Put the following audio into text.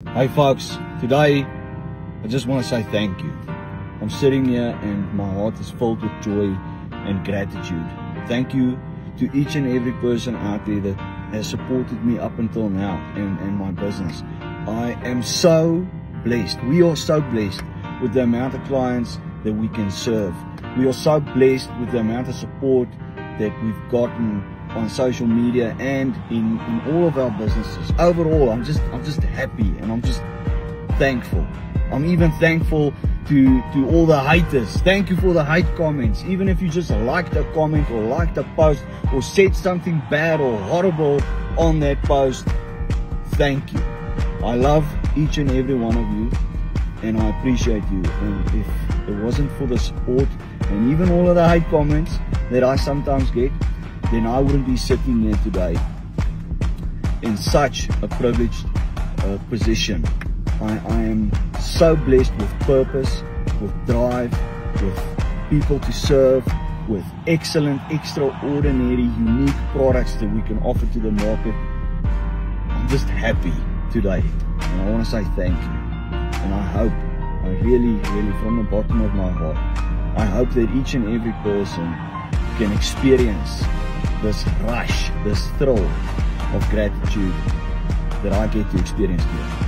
Hey folks, today I just want to say thank you. I'm sitting here and my heart is filled with joy and gratitude. Thank you to each and every person out there that has supported me up until now and my business. I am so blessed. We are so blessed with the amount of clients that we can serve. We are so blessed with the amount of support that we've gotten on social media and in all of our businesses. Overall, I'm just happy and I'm just thankful. I'm even thankful to all the haters. Thank you for the hate comments. Even if you just liked a comment or liked a post or said something bad or horrible on that post, thank you. I love each and every one of you and I appreciate you. And if it wasn't for the support and even all of the hate comments that I sometimes get, then I wouldn't be sitting here today in such a privileged position. I am so blessed with purpose, with drive, with people to serve, with excellent, extraordinary, unique products that we can offer to the market. I'm just happy today and I want to say thank you. And I hope, I really from the bottom of my heart, I hope that each and every person can experience this rush, this thrill of gratitude that I get to experience here.